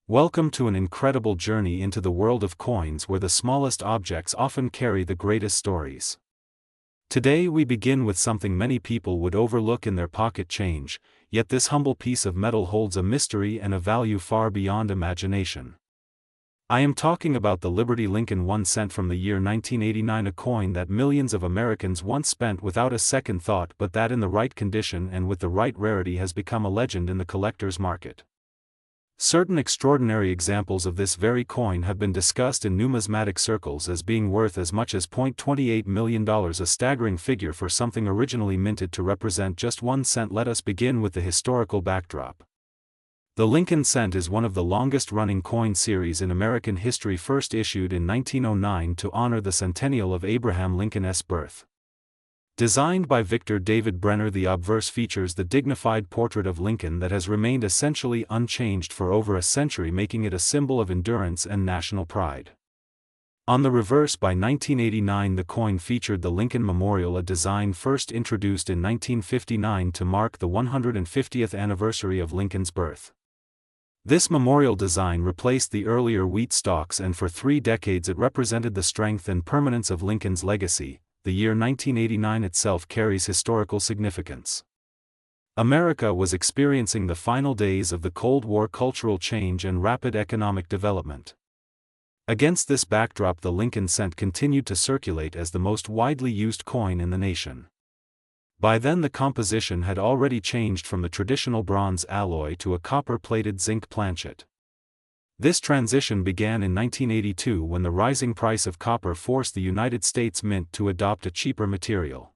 Welcome to an incredible journey into the world of coins where the smallest objects often carry the greatest stories. Today we begin with something many people would overlook in their pocket change, yet this humble piece of metal holds a mystery and a value far beyond imagination. I am talking about the Liberty Lincoln 1 cent from the year 1989, a coin that millions of Americans once spent without a second thought, but that in the right condition and with the right rarity has become a legend in the collector's market. Certain extraordinary examples of this very coin have been discussed in numismatic circles as being worth as much as $0.28 million, a staggering figure for something originally minted to represent just 1 cent. Let us begin with the historical backdrop. The Lincoln cent is one of the longest-running coin series in American history, first issued in 1909 to honor the centennial of Abraham Lincoln's birth. Designed by Victor David Brenner, the obverse features the dignified portrait of Lincoln that has remained essentially unchanged for over a century, making it a symbol of endurance and national pride. On the reverse, by 1989, the coin featured the Lincoln Memorial, a design first introduced in 1959 to mark the 150th anniversary of Lincoln's birth. This memorial design replaced the earlier wheat stalks, and for 3 decades it represented the strength and permanence of Lincoln's legacy. The year 1989 itself carries historical significance. America was experiencing the final days of the Cold War, cultural change and rapid economic development. Against this backdrop, the Lincoln cent continued to circulate as the most widely used coin in the nation. By then the composition had already changed from the traditional bronze alloy to a copper-plated zinc planchet. This transition began in 1982 when the rising price of copper forced the United States Mint to adopt a cheaper material.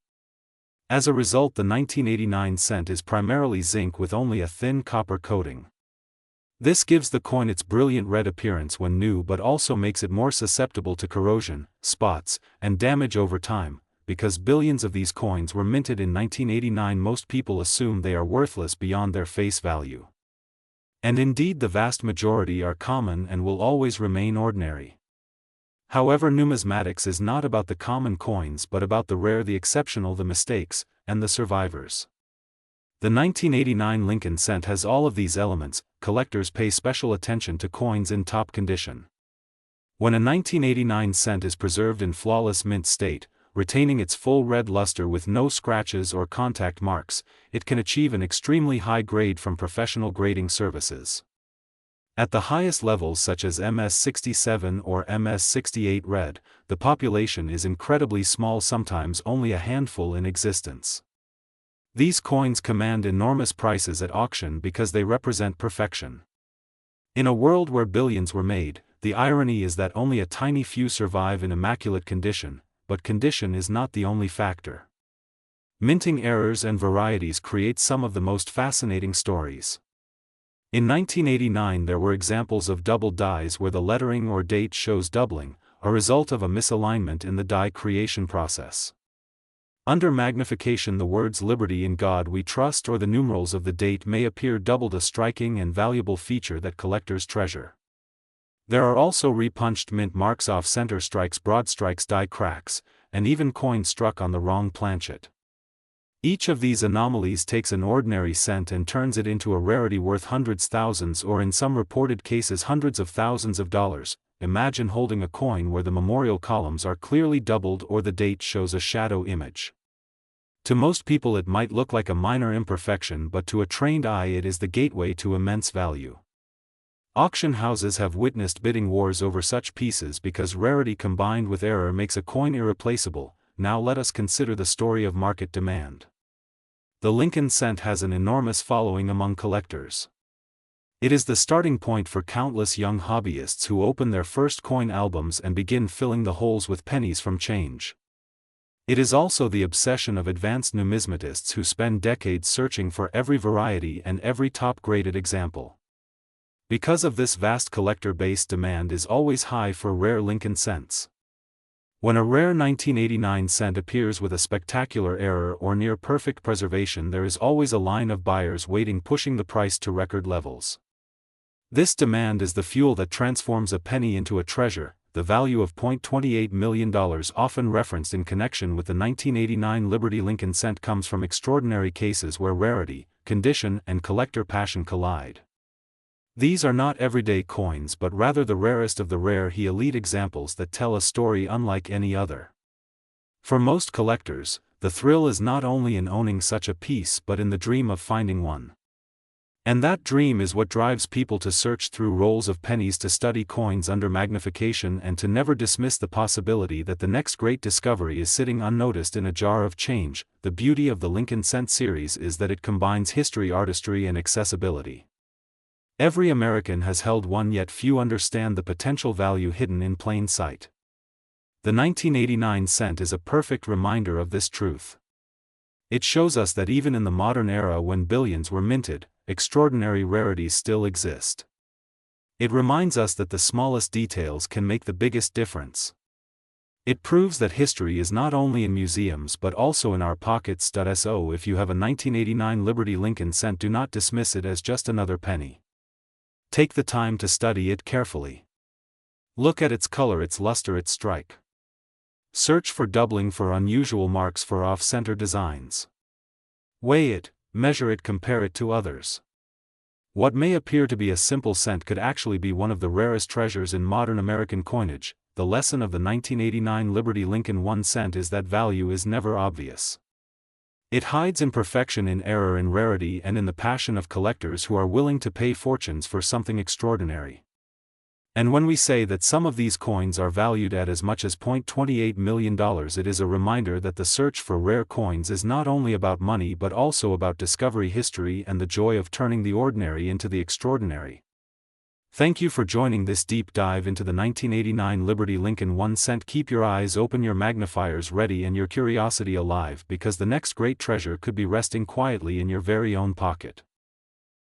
As a result, the 1989 cent is primarily zinc with only a thin copper coating. This gives the coin its brilliant red appearance when new, but also makes it more susceptible to corrosion, spots, and damage over time. Because billions of these coins were minted in 1989, most people assume they are worthless beyond their face value. And indeed, the vast majority are common and will always remain ordinary. However, numismatics is not about the common coins but about the rare, the exceptional, the mistakes, and the survivors. The 1989 Lincoln cent has all of these elements. Collectors pay special attention to coins in top condition. When a 1989 cent is preserved in flawless mint state, retaining its full red luster with no scratches or contact marks, it can achieve an extremely high grade from professional grading services. At the highest levels, such as MS-67 or MS-68 red, the population is incredibly small, sometimes only a handful in existence. These coins command enormous prices at auction because they represent perfection. In a world where billions were made, the irony is that only a tiny few survive in immaculate condition. But condition is not the only factor. Minting errors and varieties create some of the most fascinating stories. In 1989 there were examples of doubled dies where the lettering or date shows doubling, a result of a misalignment in the die creation process. Under magnification, the words "Liberty in God We Trust" or the numerals of the date may appear doubled, a striking and valuable feature that collectors treasure. There are also repunched mint marks, off-center strikes, broad strikes, die cracks, and even coins struck on the wrong planchet. Each of these anomalies takes an ordinary cent and turns it into a rarity worth hundreds, thousands, or in some reported cases hundreds of thousands of dollars. Imagine holding a coin where the memorial columns are clearly doubled or the date shows a shadow image. To most people it might look like a minor imperfection, but to a trained eye it is the gateway to immense value. Auction houses have witnessed bidding wars over such pieces because rarity combined with error makes a coin irreplaceable. Now let us consider the story of market demand. The Lincoln cent has an enormous following among collectors. It is the starting point for countless young hobbyists who open their first coin albums and begin filling the holes with pennies from change. It is also the obsession of advanced numismatists who spend decades searching for every variety and every top-graded example. Because of this vast collector base, demand is always high for rare Lincoln cents. When a rare 1989 cent appears with a spectacular error or near perfect preservation, there is always a line of buyers waiting, pushing the price to record levels. This demand is the fuel that transforms a penny into a treasure. The value of $0.28 million, often referenced in connection with the 1989 Liberty Lincoln cent, comes from extraordinary cases where rarity, condition, and collector passion collide. These are not everyday coins but rather the rarest of the rare elite examples that tell a story unlike any other. For most collectors, the thrill is not only in owning such a piece but in the dream of finding one. And that dream is what drives people to search through rolls of pennies, to study coins under magnification, and to never dismiss the possibility that the next great discovery is sitting unnoticed in a jar of change. The beauty of the Lincoln Cent series is that it combines history, artistry, and accessibility. Every American has held one, yet few understand the potential value hidden in plain sight. The 1989 cent is a perfect reminder of this truth. It shows us that even in the modern era when billions were minted, extraordinary rarities still exist. It reminds us that the smallest details can make the biggest difference. It proves that history is not only in museums but also in our pockets. So if you have a 1989 Liberty Lincoln cent, do not dismiss it as just another penny. Take the time to study it carefully. Look at its color, its luster, its strike. Search for doubling, for unusual marks, for off-center designs. Weigh it, measure it, compare it to others. What may appear to be a simple cent could actually be one of the rarest treasures in modern American coinage. The lesson of the 1989 Liberty Lincoln 1 cent is that value is never obvious. It hides in perfection, in error, in rarity, and in the passion of collectors who are willing to pay fortunes for something extraordinary. And when we say that some of these coins are valued at as much as $0.28 million, it is a reminder that the search for rare coins is not only about money but also about discovery, history, and the joy of turning the ordinary into the extraordinary. Thank you for joining this deep dive into the 1989 Liberty Lincoln 1 cent. Keep your eyes open, your magnifiers ready, and your curiosity alive, because the next great treasure could be resting quietly in your very own pocket.